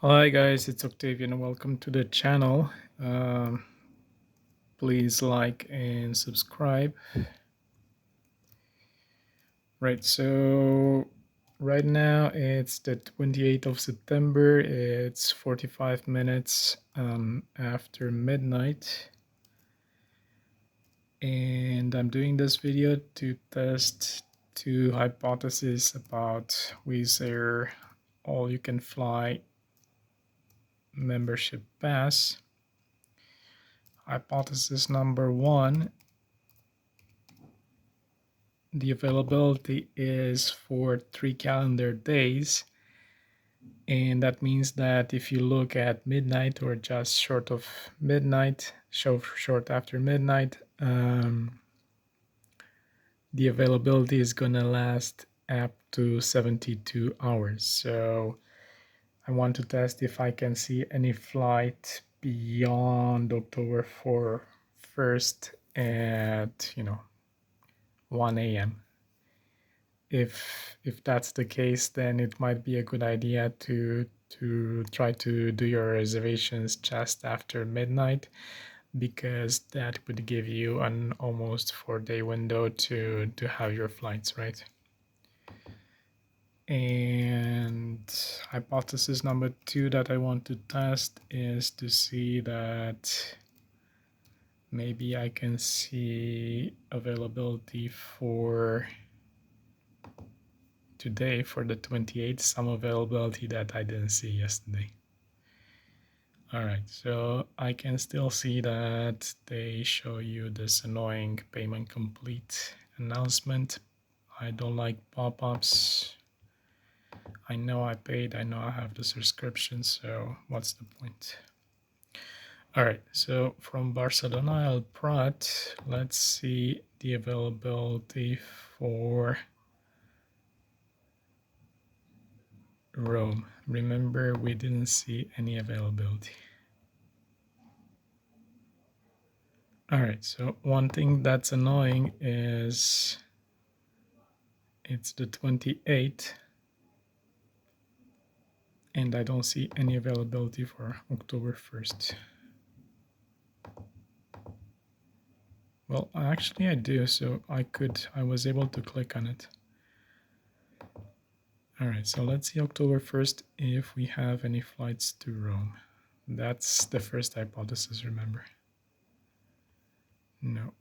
Hi guys, it's Octavian. Welcome to the channel. Um, Please like and subscribe. Right, so right now it's the 28th of September. It's 45 minutes after midnight. And I'm doing this video to test two hypotheses about Wizz Air all-you-can-fly membership pass. Hypothesis number one, the availability is for 3 calendar days, and that means that if you look at midnight or just short of midnight, short after midnight, the availability is gonna last up to 72 hours. So I want to test if I can see any flight beyond October 1st at 1 a.m. If that's the case, then it might be a good idea to try to do your reservations just after midnight, because that would give you an almost 4-day window to have your flights, right? And hypothesis number two that I want to test is to see that maybe I can see availability for today, for the 28th, some availability that I didn't see yesterday. All right, so I can still see that they show you this annoying payment complete announcement. I don't like pop-ups. I know I paid, I know I have the subscription, so what's the point? All right, so from Barcelona El Prat, let's see the availability for Rome. Remember, we didn't see any availability. All right, so one thing that's annoying is it's the 28th and I don't see any availability for October 1st. Well, actually I do, so I was able to click on it. All right, so let's see October 1st if we have any flights to Rome. That's the first hypothesis, remember. No.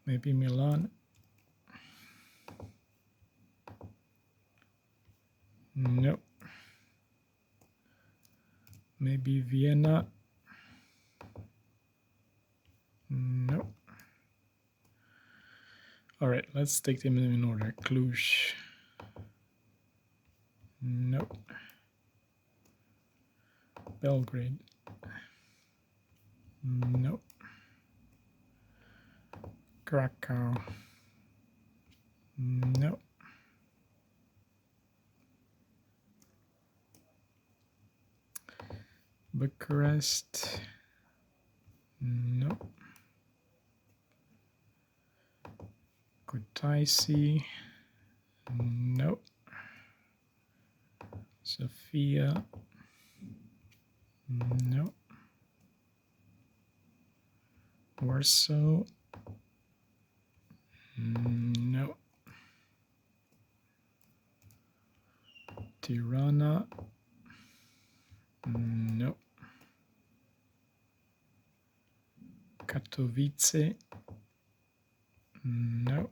Maybe Milan. No. Maybe Vienna. No. All right, let's take them in order. Cluj. No. Belgrade. No. Krakow. No. Bucharest. No. Kutaisi. No. Sofia. No. Warsaw. No. Tirana. No. Katowice. No.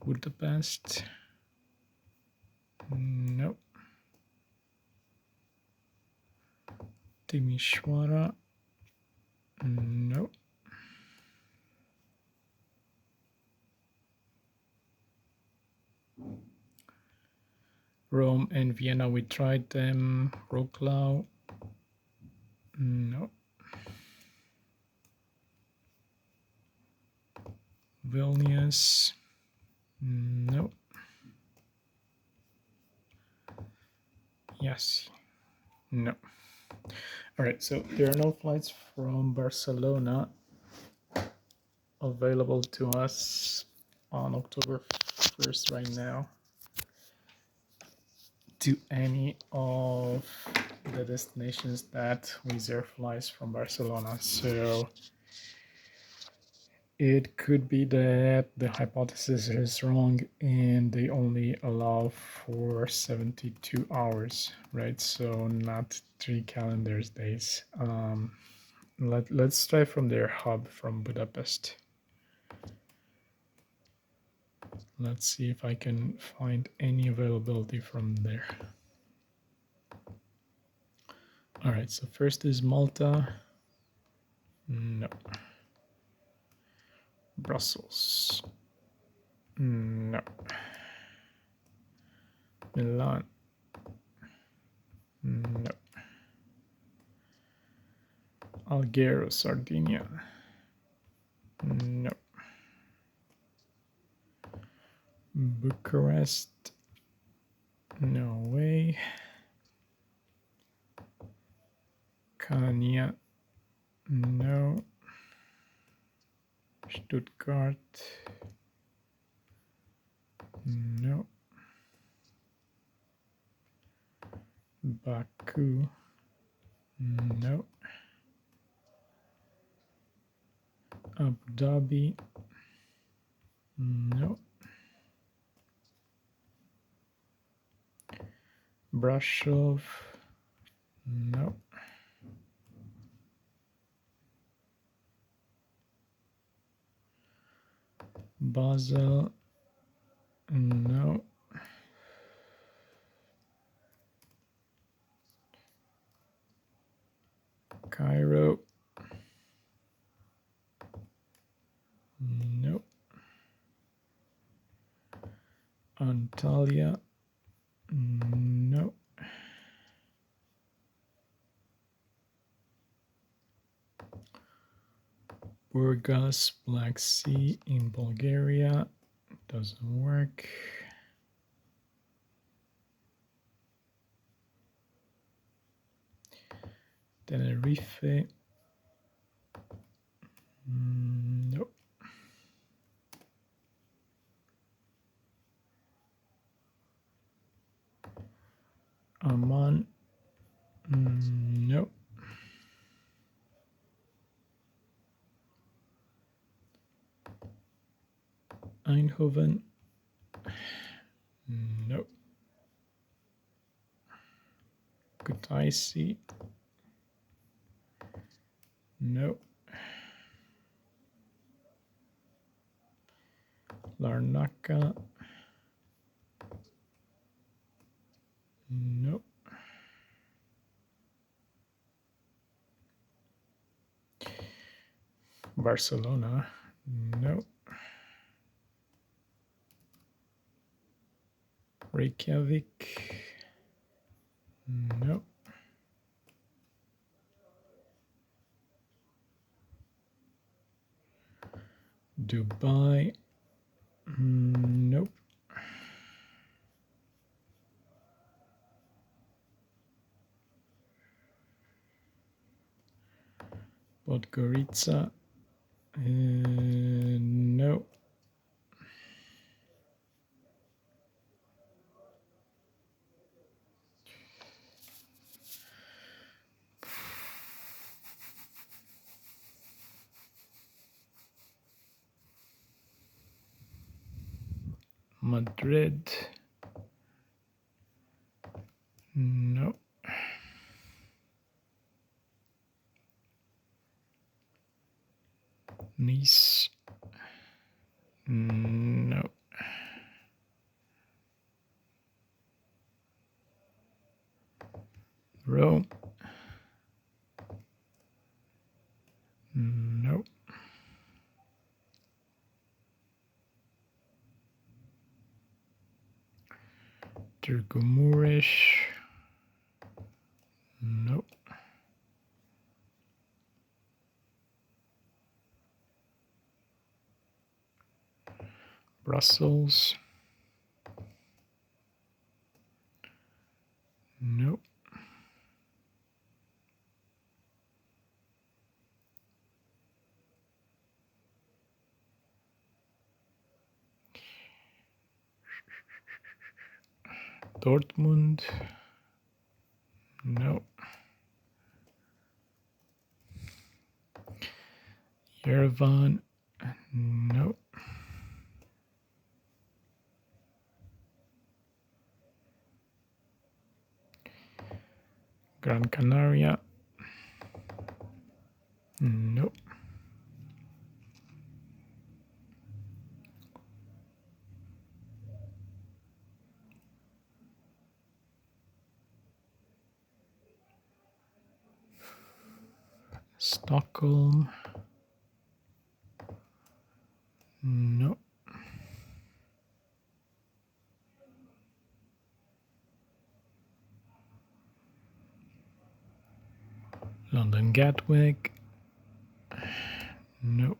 Budapest. No. Timișoara. No. Rome and Vienna, we tried them. Wrocław. No. Vilnius. No. Yes. No. All right, so there are no flights from Barcelona available to us on October 1st right now to any of the destinations that Wizz flies from Barcelona. So it could be that the hypothesis is wrong and they only allow for 72 hours, right? So not 3 calendar days. Let's try from their hub from Budapest. Let's see if I can find any availability from there. All right, so first is Malta. No. Brussels. No. Milan. No. Alghero, Sardinia. No. Bucharest. No way. Kania. No. Stuttgart. No. Baku. No. Abu Dhabi. No. Brasov. No. Basel. No. Cairo. No. Antalya. No. Burgas, Black Sea in Bulgaria. Doesn't work. Tenerife. Nope. Amman. Nope. Eindhoven. Nope. Kutaisi. Nope. Larnaca. Nope. Barcelona. Nope. Reykjavik. Nope. Dubai. Nope. Podgorica. No. Madrid. No. Nice. No. Rome. No. Turgumurish. No. Brussels. No. Dortmund. No. Yerevan. No. Gran Canaria. No. Stockholm. No. London Gatwick. No.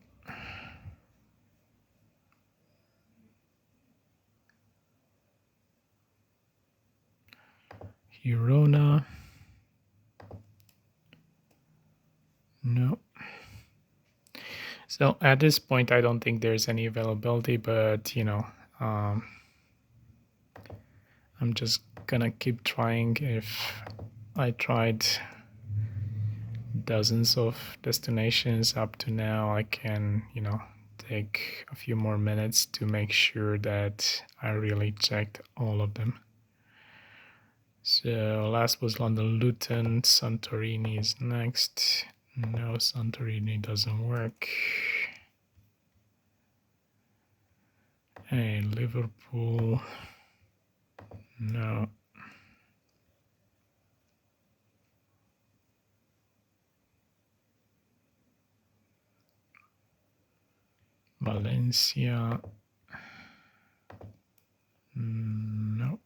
Girona. No. So at this point, I don't think there's any availability, but I'm just gonna keep trying. If I tried dozens of destinations up to now, I can, take a few more minutes to make sure that I really checked all of them. So last was London Luton. Santorini is next. No, Santorini doesn't work. Hey, Liverpool. No. Valencia. No.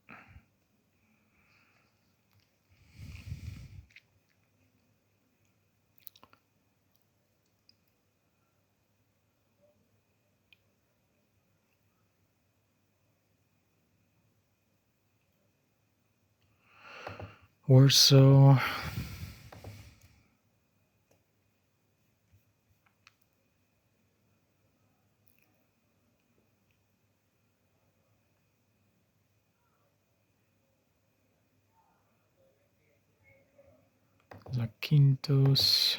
Warsaw. Zakynthos.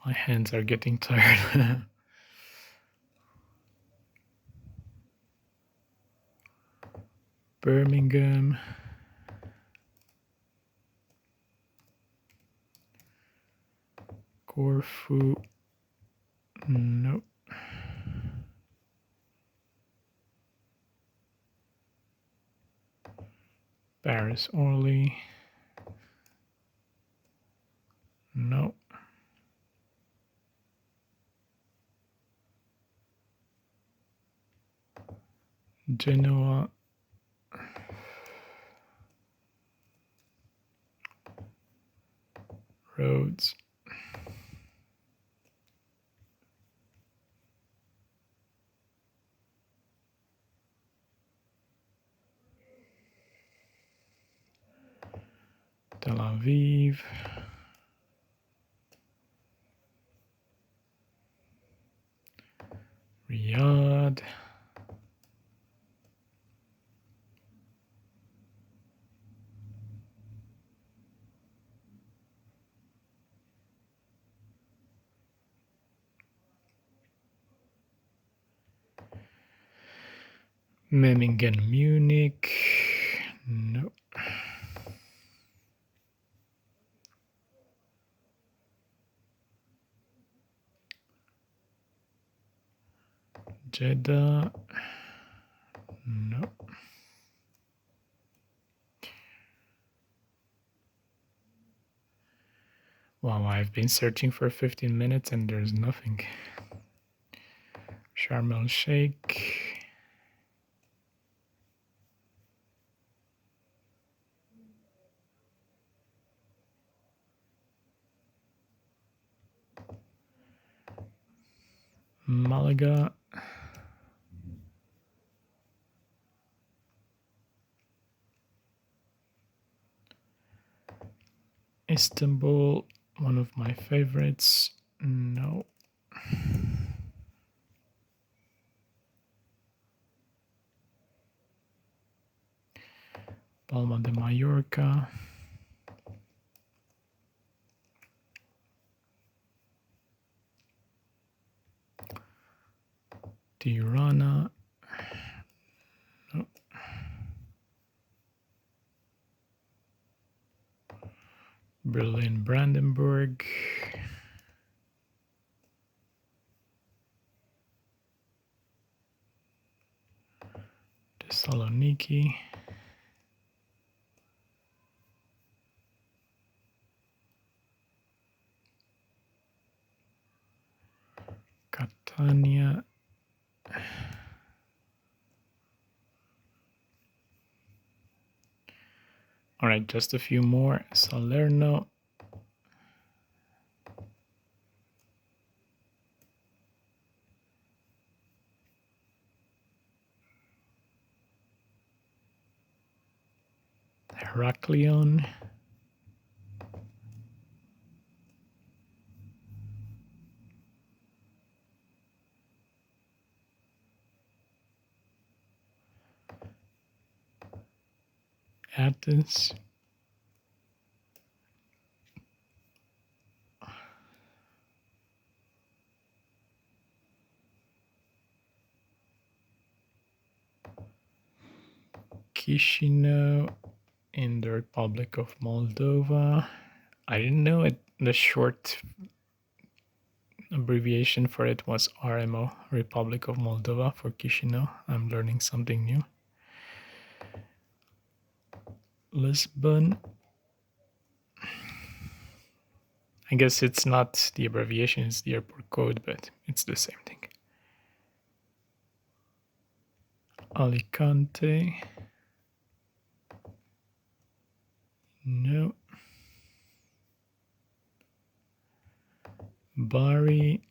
My hands are getting tired. Birmingham. Corfu. Nope. Paris Orly. No. Genoa. Rhodes. Tel Aviv. Riyadh. Memmingen, Munich. No. Jeddah. No. Wow, I've been searching for 15 minutes and there's nothing. Sharm el Sheikh. Malaga. Istanbul, one of my favorites. No. Palma de Mallorca, Tirana, no. Berlin Brandenburg, Thessaloniki, Catania, all right, just a few more. Salerno, Heraklion, Athens, Chisinau in the Republic of Moldova. I didn't know it. The short abbreviation for it was RMO, Republic of Moldova, for Chisinau. I'm learning something new. Lisbon. I guess it's not the abbreviation, it's the airport code, but it's the same thing. Alicante. No. Bari.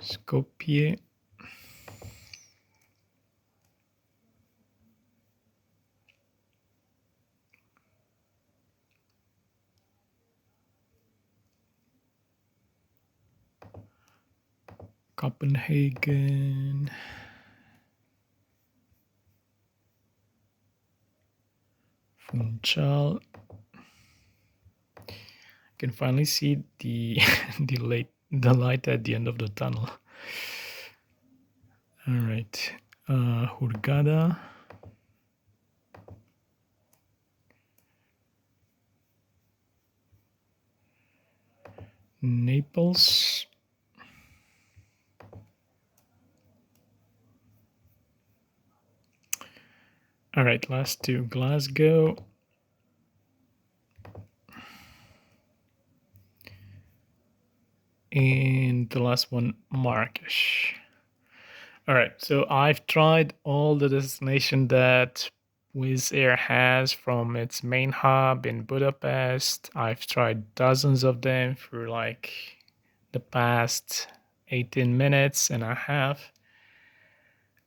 Skopje. Copenhagen. Funchal. I can finally see the the light at the end of the tunnel. All right. Hurghada. Naples. All right, last two. Glasgow. And the last one, Marrakesh. All right, so I've tried all the destinations that Wizz Air has from its main hub in Budapest. I've tried dozens of them for like the past 18 minutes and a half.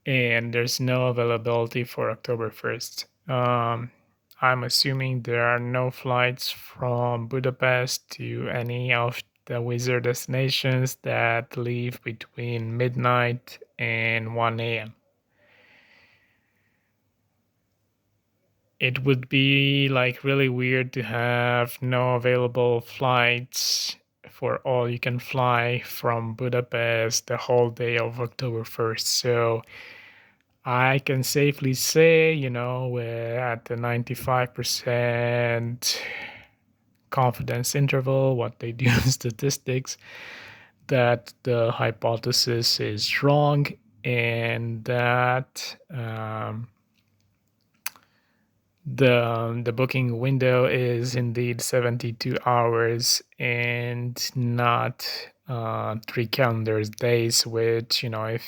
And there's no availability for October 1st. I'm assuming there are no flights from Budapest to any of the Wizz Air destinations that leave between midnight and 1 a.m. It would be like really weird to have no available flights for all you can fly from Budapest the whole day of October 1st. So I can safely say, we're at the 95% confidence interval, what they do in statistics, that the hypothesis is wrong and that the booking window is indeed 72 hours and not 3 calendar days, which, if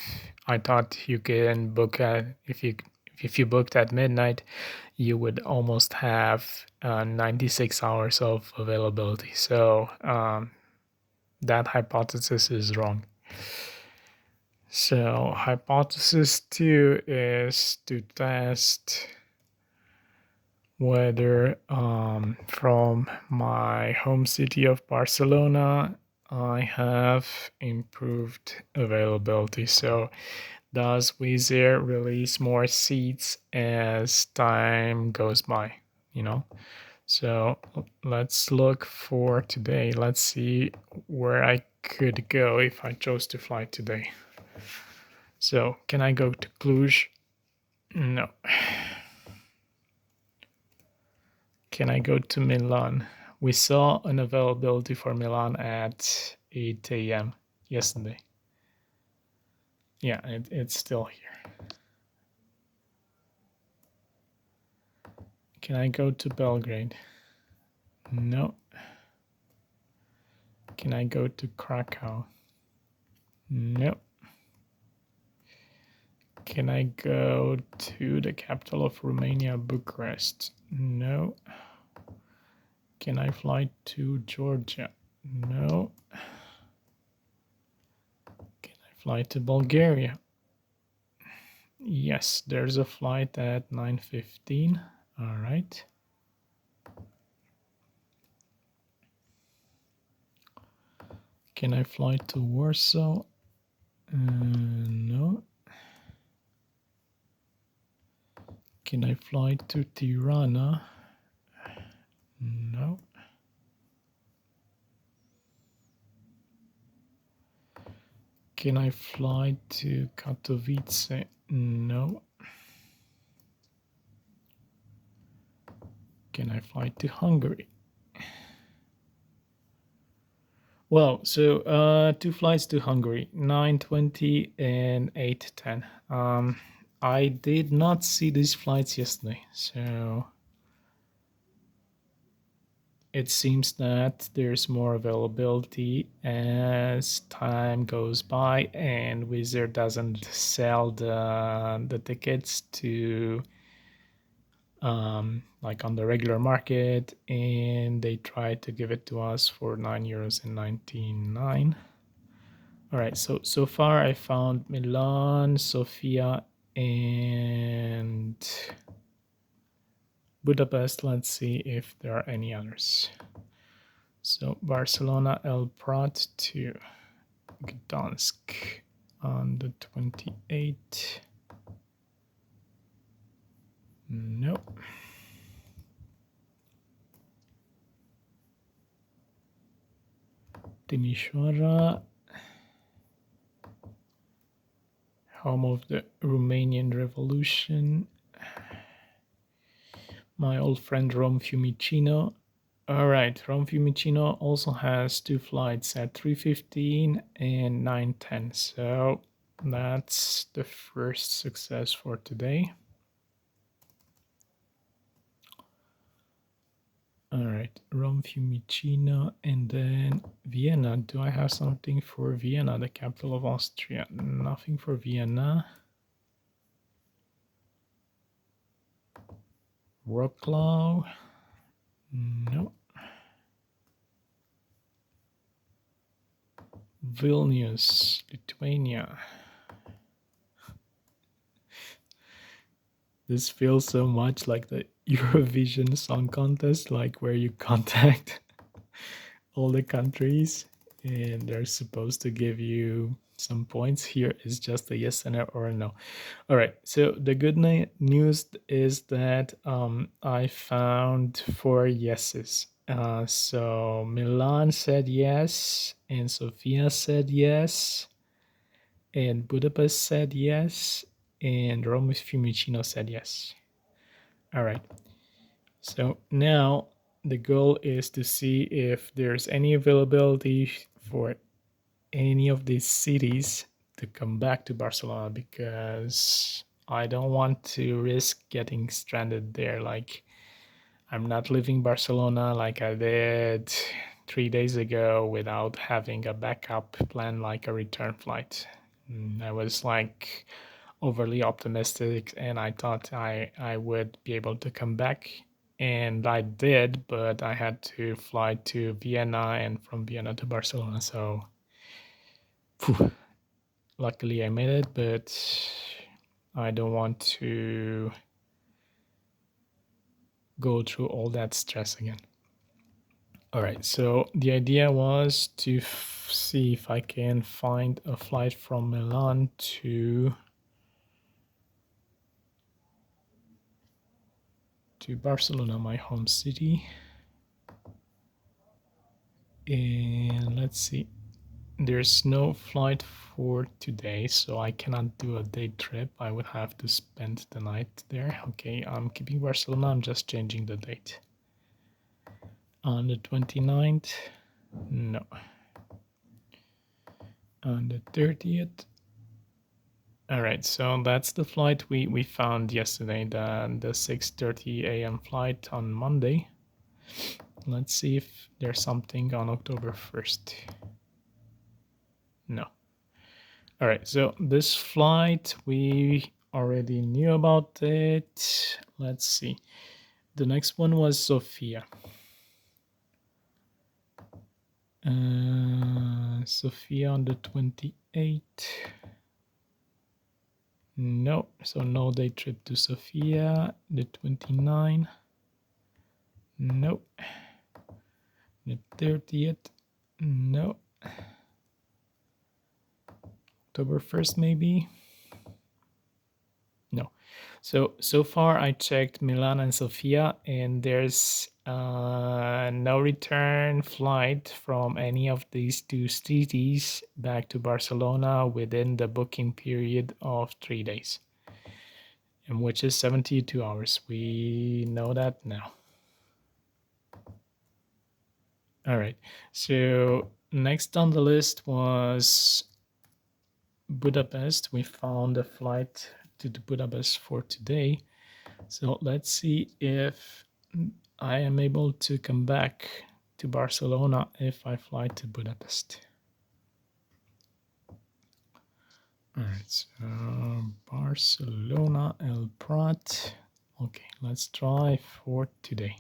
I thought you can book if you booked at midnight, you would almost have 96 hours of availability. So that hypothesis is wrong. So hypothesis 2 is to test whether from my home city of Barcelona I have improved availability. So does Wizz Air release more seats as time goes by? You know? So let's look for today. Let's see where I could go if I chose to fly today. So can I go to Cluj? No. Can I go to Milan? We saw an availability for Milan at 8 a.m. yesterday. Yeah, it's still here. Can I go to Belgrade? No. Can I go to Krakow? No. Can I go to the capital of Romania, Bucharest? No. Can I fly to Georgia? No. Can I fly to Bulgaria? Yes, there's a flight at 9:15. All right. Can I fly to Warsaw? No. Can I fly to Tirana? No. Can I fly to Katowice? No. Can I fly to Hungary? Well, so two flights to Hungary, 9:20 and 8:10. I did not see these flights yesterday, so it seems that there's more availability as time goes by, and Wizz Air doesn't sell the tickets to like on the regular market, and they try to give it to us for €9.99. All right, so far I found Milan, Sofia, and Budapest. Let's see if there are any others. So Barcelona, El Prat to Gdansk on the 28th. Nope. Timișoara, home of the Romanian Revolution. My old friend Rome Fiumicino. All right, Rome Fiumicino also has two flights at 3:15 and 9:10. So that's the first success for today. All right, Rome Fiumicino, and then Vienna. Do I have something for Vienna, the capital of Austria? Nothing for Vienna. Wroclaw? No. Vilnius, Lithuania. This feels so much like the Eurovision Song Contest, like where you contact all the countries and they're supposed to give you some points. Here is just a yes and or a no. All right, so the good news is that I found 4 yeses. So Milan said yes, and Sofia said yes, and Budapest said yes, and Rome Fiumicino said yes. All right, so now the goal is to see if there's any availability for any of these cities to come back to Barcelona, because I don't want to risk getting stranded there. Like, I'm not leaving Barcelona like I did 3 days ago without having a backup plan, like a return flight. I was like overly optimistic and I thought I would be able to come back. And I did, but I had to fly to Vienna and from Vienna to Barcelona. So phew, luckily I made it, but I don't want to go through all that stress again. All right, so the idea was to see if I can find a flight from Milan to Barcelona, my home city. And let's see, there's no flight for today, so I cannot do a day trip. I would have to spend the night there. Okay, I'm keeping Barcelona, I'm just changing the date. On the 29th, no. On the 30th, all right, so that's the flight we found yesterday, the 6:30 a.m. flight on Monday. Let's see if there's something on October 1st. No. All right, so this flight, we already knew about it. Let's see. The next one was Sofia. Sofia on the 28th. No, so no day trip to Sofia. The 29th. No. The 30th. No. October 1st, maybe. No. So far I checked Milan and Sofia, and there's no return flight from any of these two cities back to Barcelona within the booking period of 3 days, and which is 72 hours. We know that now. All right, so next on the list was Budapest. We found a flight to Budapest for today. So let's see if I am able to come back to Barcelona if I fly to Budapest. All right, so Barcelona, El Prat. Okay, let's try for today.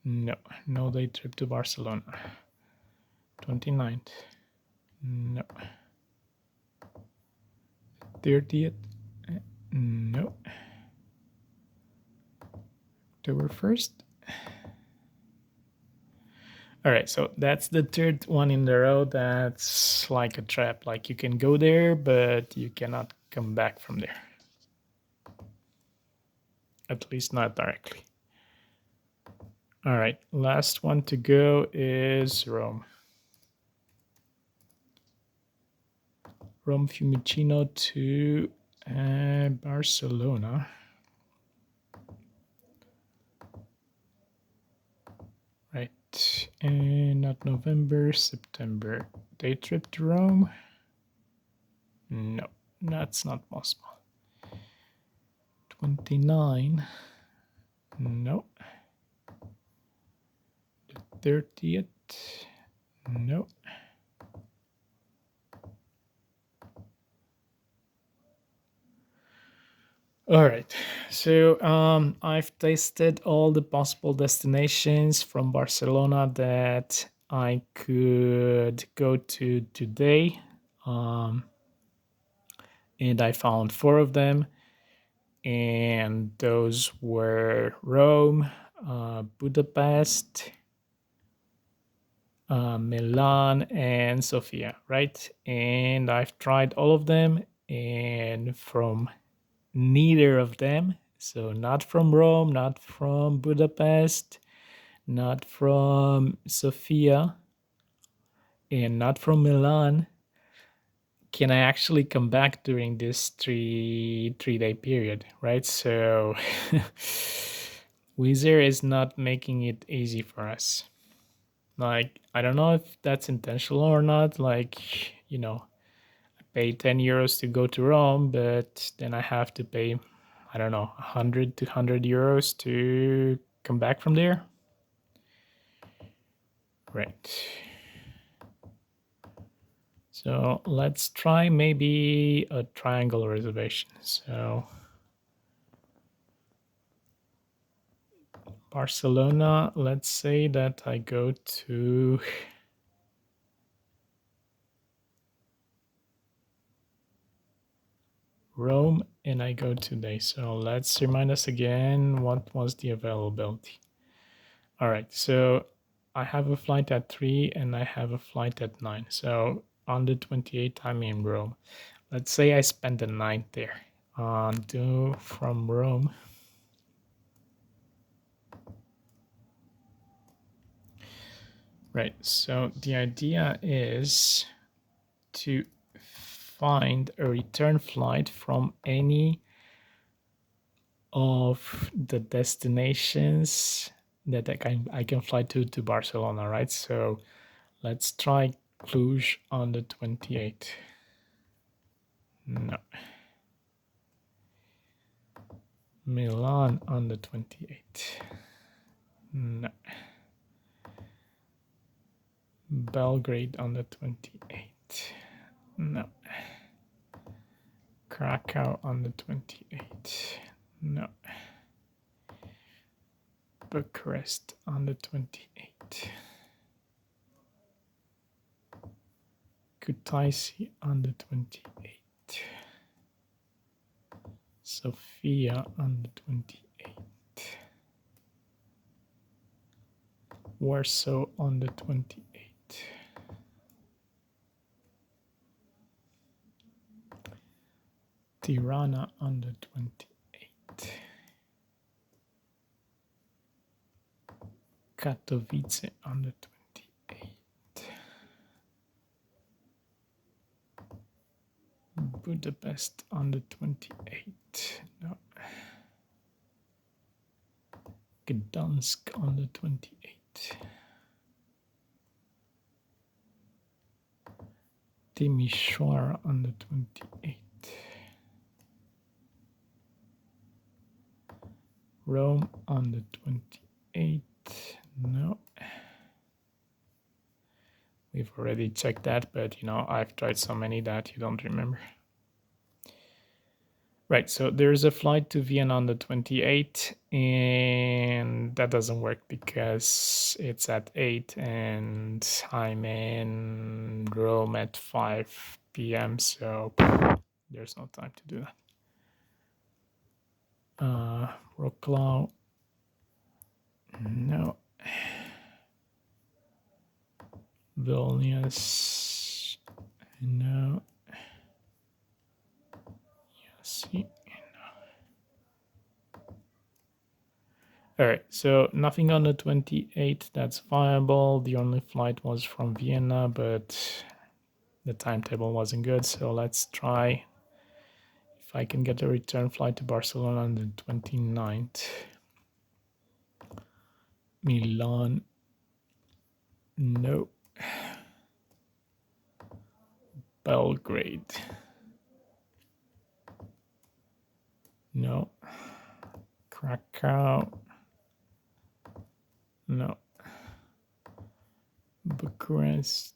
No, no day trip to Barcelona. 29th. No. 30th. No. October 1st. All right, so that's the third one in the row that's like a trap. Like you can go there, but you cannot come back from there. At least not directly. All right, last one to go is Rome. Rome Fiumicino to Barcelona. Right, and not November, September. Day trip to Rome? No, that's not possible. 29. No. The 30th. No. All right, so I've tested all the possible destinations from Barcelona that I could go to today, and I found 4 of them, and those were Rome, Budapest, Milan, and Sofia, right? And I've tried all of them, and from neither of them, so not from Rome, not from Budapest, not from Sofia, and not from Milan, can I actually come back during this three-day period, right? So Wizz is not making it easy for us. Like, I don't know if that's intentional or not. Like, I pay 10 euros to go to Rome, but then I have to pay, I don't know, 100 to 100 euros to come back from there. Right. So let's try maybe a triangle reservation. So Barcelona, let's say that I go to Rome and I go today. So let's remind us again, what was the availability? All right, so I have a flight at 3 and I have a flight at 9. So on the 28th, I'm in Rome. Let's say I spend the night there. Do from Rome. Right, so the idea is to find a return flight from any of the destinations that I can fly to Barcelona, right? So let's try Cluj on the 28th. No. Milan on the 28th. No. Belgrade on the 28th. No. Krakow on the 28th. No. Bucharest on the 28th. Kutaisi on the 28th. Sofia on the 28th. Warsaw on the 28th. Tirana on the 28th. Katowice on the 28th. Budapest on the 28th. No. Gdansk on the 28th. Timisoara on the 28th. Rome on the 28th. No. We've already checked that, but I've tried so many that you don't remember. Right, so there's a flight to Vienna on the 28th, and that doesn't work because it's at 8 and I'm in Rome at 5 p.m., so there's no time to do that. Wrocław, no. Vilnius, no. See. All right, so nothing on the 28th that's viable. The only flight was from Vienna, but the timetable wasn't good. So let's try if I can get a return flight to Barcelona on the 29th. Milan, no. Belgrade, no. Krakow, no. Bucharest.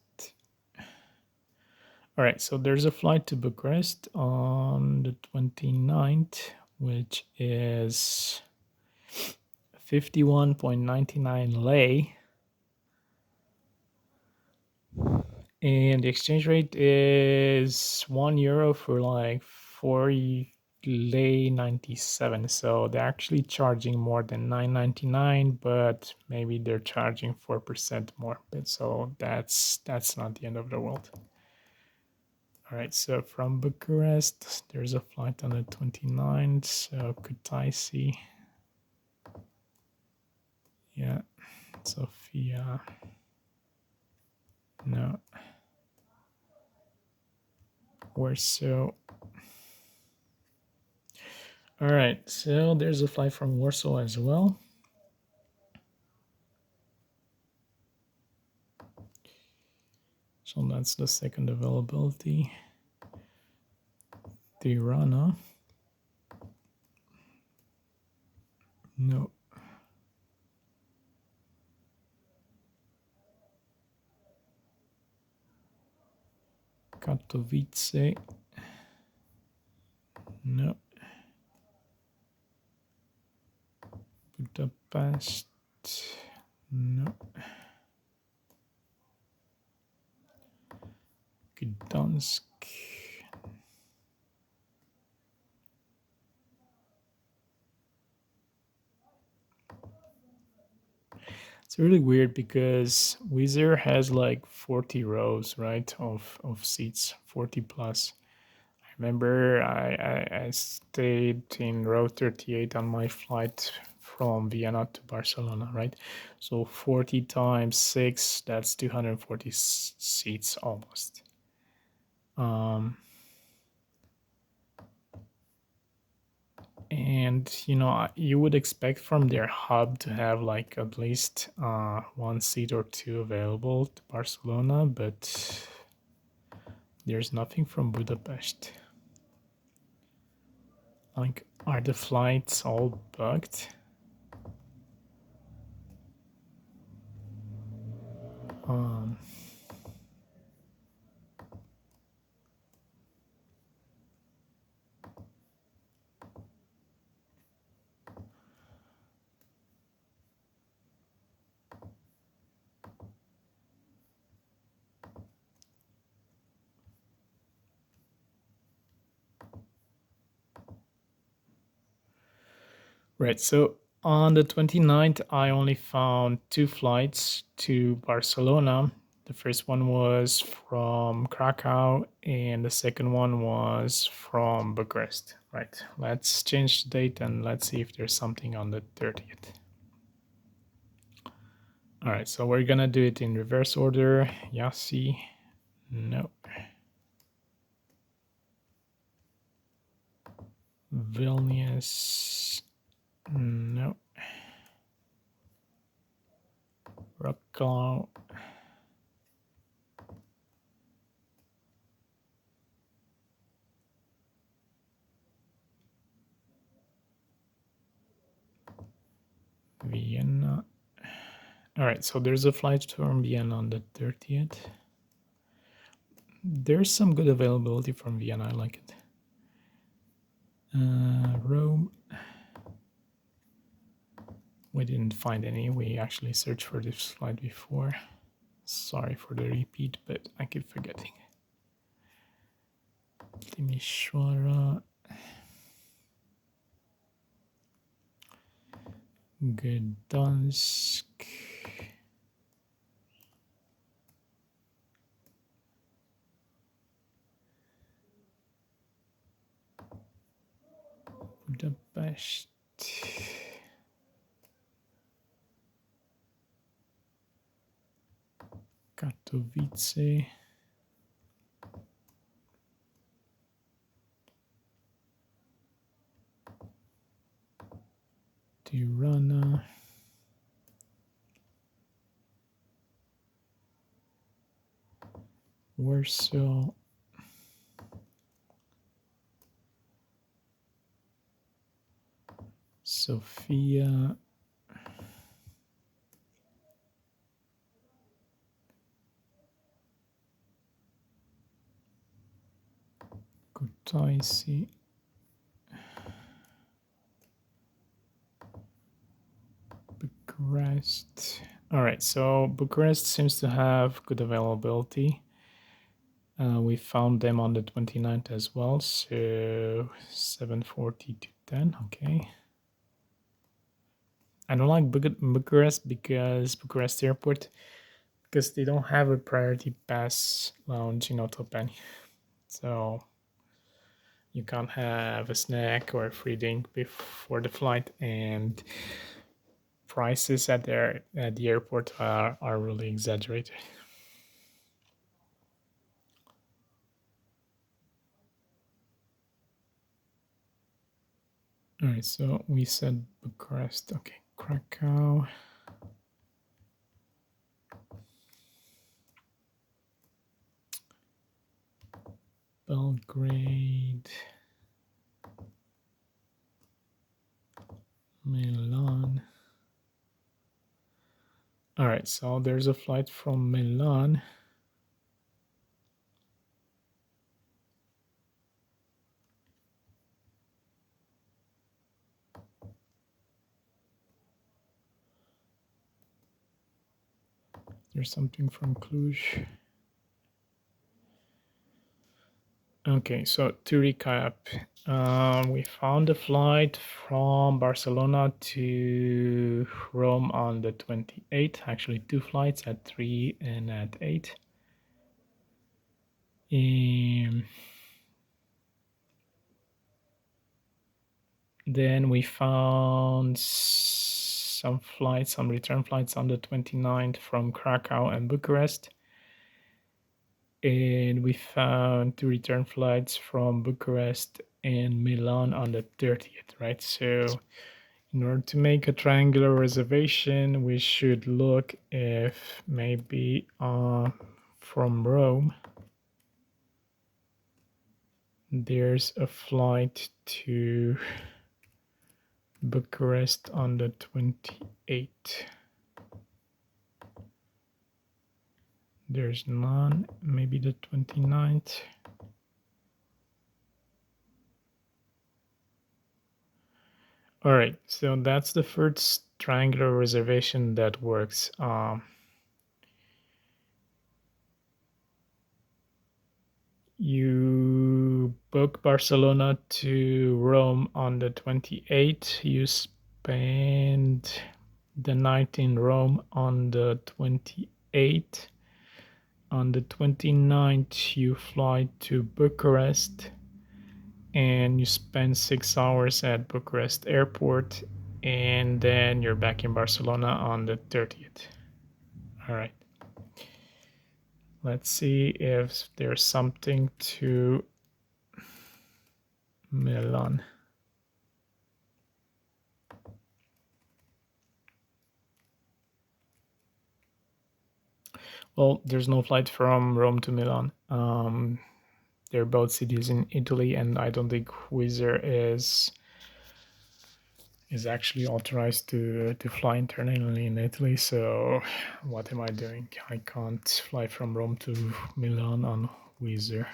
All right, so there's a flight to Bucharest on the 29th, which is 51.99 lei. And the exchange rate is €1 for like 4 lei 97. So they're actually charging more than 9.99, but maybe they're charging 4% more. But so that's not the end of the world. All right, so from Bucharest, there's a flight on the 29th. So Kutaisi. Yeah, Sofia. No. Warsaw. All right, so there's a flight from Warsaw as well. So that's the second availability. Tirana. No. Katowice. No. Budapest. No. Gdansk. It's really weird because Wizz has like 40 rows, right, of seats, 40 plus. I remember I stayed in row 38 on my flight from Vienna to Barcelona, right? So 40 times 6, that's 240 seats almost. And you know, you would expect from their hub to have like at least one seat or two available to Barcelona, but there's nothing from Budapest. Like, are the flights all booked? Um, right, so on the 29th, I only found two flights to Barcelona. The first one was from Krakow, and the second one was from Bucharest. Right, let's change the date and let's see if there's something on the 30th. All right, so we're gonna do it in reverse order. Yassi, no. Vilnius, no. Wrocław, Vienna. All right, so there's a flight from Vienna on the 30th. There's some good availability from Vienna. I like it. Rome. We didn't find any. We actually searched for this flight before. Sorry for the repeat, but I keep forgetting. Timisoara. Gdansk. Budapest. Katowice. Tirana. Warsaw. Sofia. Kutaisi. Bucharest. All right, so Bucharest seems to have good availability. We found them on the 29th as well, so 740 to 10, okay. I don't like Bucharest because Bucharest Airport, because they don't have a priority pass lounge in Otopeni. So you can't have a snack or a free drink before the flight, and prices at the airport are really exaggerated. All right, so we said Bucharest. Okay, Krakow. Belgrade. Milan. All right, so there's a flight from Milan. There's something from Cluj. Okay, so to recap, We found a flight from Barcelona to Rome on the 28th. Actually, two flights at 3 and at 8. Then we found some flights, some return flights on the 29th from Krakow and Bucharest. And we found two return flights from Bucharest and Milan on the 30th, right? So in order to make a triangular reservation, we should look if maybe from Rome there's a flight to Bucharest on the 28th. There's none, maybe the 29th. All right, so that's the first triangular reservation that works. You book Barcelona to Rome on the 28th. You spend the night in Rome on the 28th. On the 29th, you fly to Bucharest and you spend 6 hours at Bucharest airport, and then you're back in Barcelona on the 30th. All right. Let's see if there's something to Milan. Well, there's no flight from Rome to Milan. They're both cities in Italy, and I don't think Wizz is actually authorized to fly internally in Italy. So what am I doing? I can't fly from Rome to Milan on Wizz.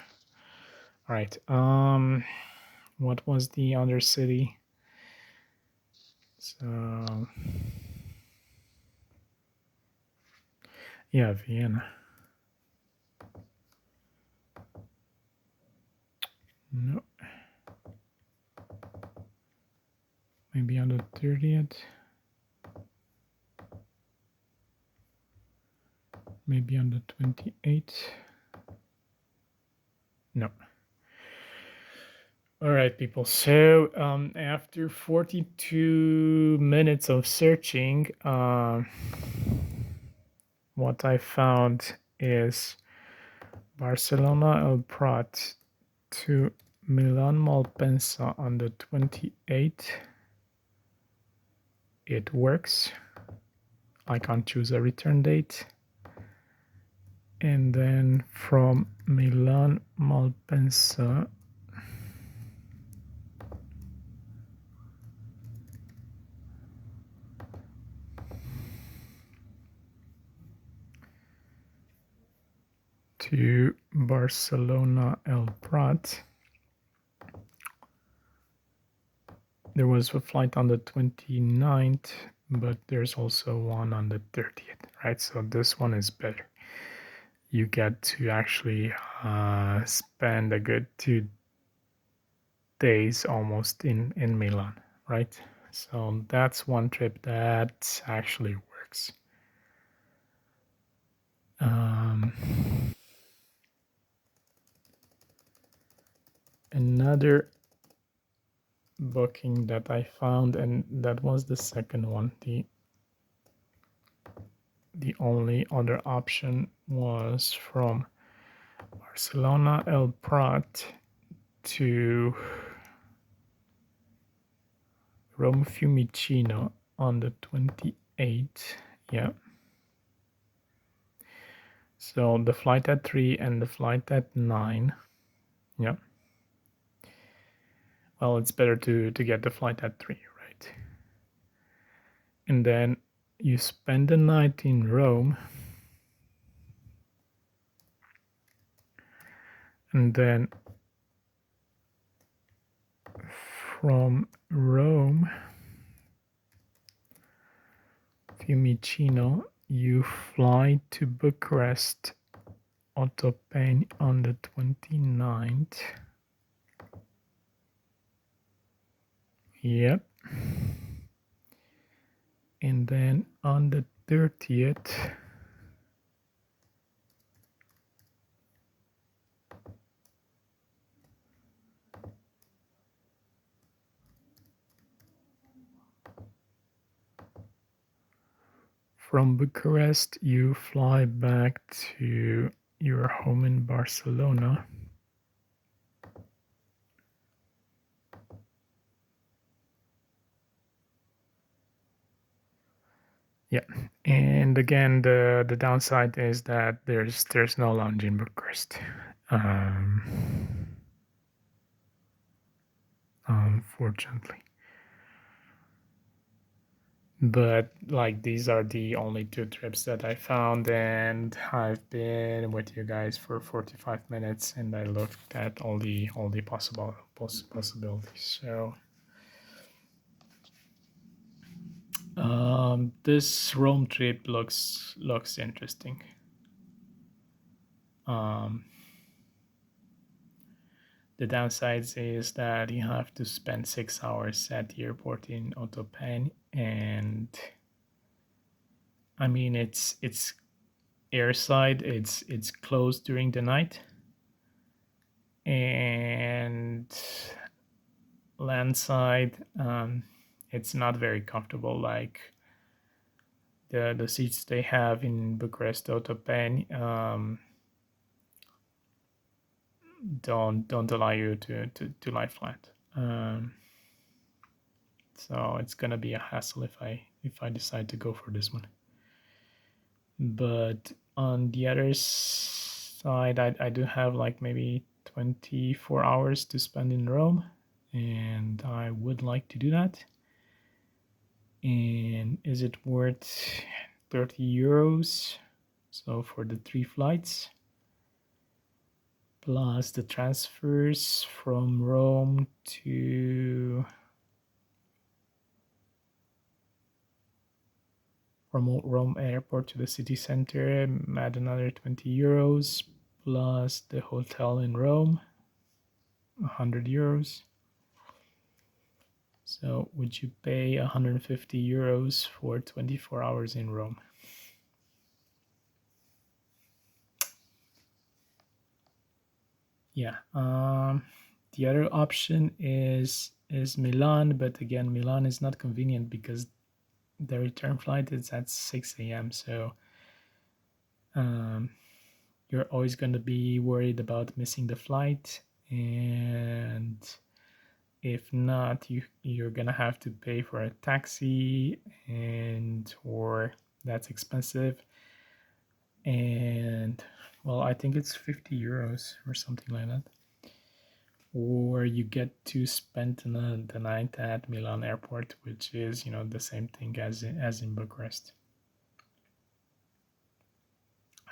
All right. What was the other city? So yeah, Vienna. No. Maybe on the 30th. Maybe on the 28th. No. All right, people. So after 42 minutes of searching, what I found is Barcelona El Prat to Milan Malpensa on the 28th. It works. I can't choose a return date. And then from Milan Malpensa to Barcelona El Prat. There was a flight on the 29th, but there's also one on the 30th, right? So this one is better. You get to actually spend a good 2 days almost in Milan, right? So that's one trip that actually works. Another booking that I found, and that was the second one. The only other option was from Barcelona El Prat to Rome Fiumicino on the 28th. Yeah. So the flight at 3 and the flight at 9. Yeah. Well, it's better to get the flight at 3, right? And then you spend the night in Rome. And then from Rome, Fiumicino, you fly to Bucharest Otopeni on the 29th. Yep. And then on the 30th, from Bucharest, you fly back to your home in Barcelona. Yeah, and again, the downside is that there's no lounge in Bucharest, unfortunately. But like these are the only two trips that I found, and I've been with you guys for 45 minutes, and I looked at all the possibilities. So this Rome trip looks interesting. Um, the downsides is that you have to spend 6 hours at the airport in Otopen, and I mean it's airside. It's closed during the night, and landside, it's not very comfortable. Like the seats they have in Bucharest Otopen don't allow you to lie flat. Um, so it's gonna be a hassle if I decide to go for this one. But on the other side, I do have like maybe 24 hours to spend in Rome, and I would like to do that. And is it worth 30 euros? So for the 3 flights, plus the transfers from Rome to from Rome airport to the city center, add another 20 euros, plus the hotel in Rome, 100 euros. So would you pay 150 euros for 24 hours in Rome? Yeah. The other option is Milan, but again, Milan is not convenient because the return flight is at 6 a.m. So um, you're always going to be worried about missing the flight, and if not, you're gonna have to pay for a taxi, and or that's expensive. And well, I think it's 50 euros or something like that. Or you get to spend the night at Milan airport, which is the same thing as in Bucharest.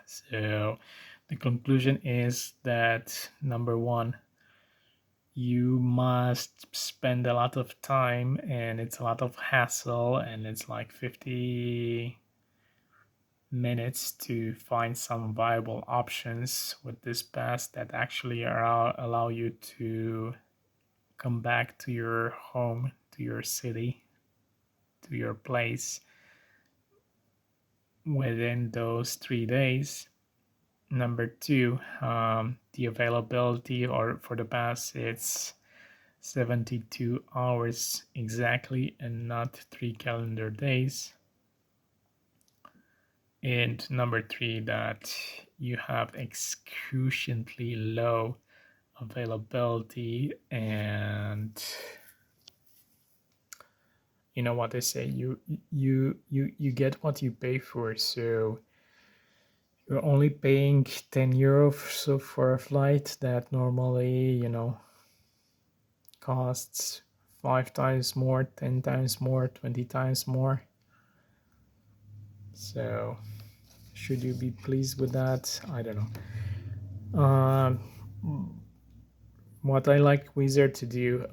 So the conclusion is that number one, you must spend a lot of time, and it's a lot of hassle, and it's like 50 minutes to find some viable options with this pass that actually allow you to come back to your home, to your city, to your place within those 3 days. Number two, the availability or for the pass, it's 72 hours exactly and not 3 calendar days. And number three, that you have excruciatingly low availability, and you know what they say, you get what you pay for. So you're only paying 10 euro so for a flight that normally costs 5 times more, 10 times more, 20 times more. So should you be pleased with that? I don't know. What I like Wizz to do,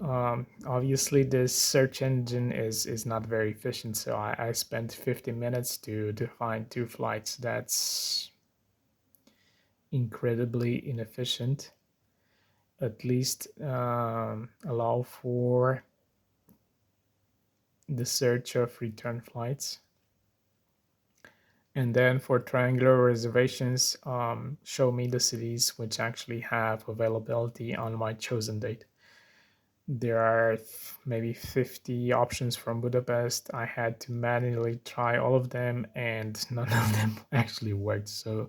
obviously this search engine is not very efficient, so I spent 50 minutes to find 2 flights. That's incredibly inefficient. At least allow for the search of return flights. And then for triangular reservations, show me the cities which actually have availability on my chosen date. There are maybe 50 options from Budapest. I had to manually try all of them and none of them actually worked. So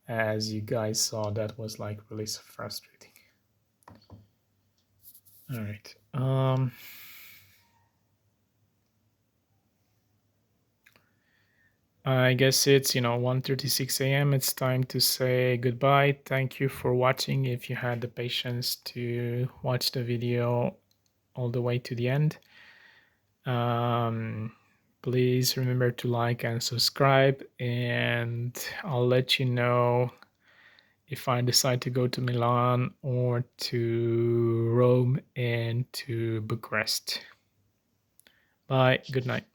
as you guys saw, that was like really frustrating. All right. I guess it's 1:36 a.m. It's time to say goodbye. Thank you for watching. If you had the patience to watch the video all the way to the end, please remember to like and subscribe, and I'll let you know if I decide to go to Milan or to Rome and to Bucharest. Bye. Good night.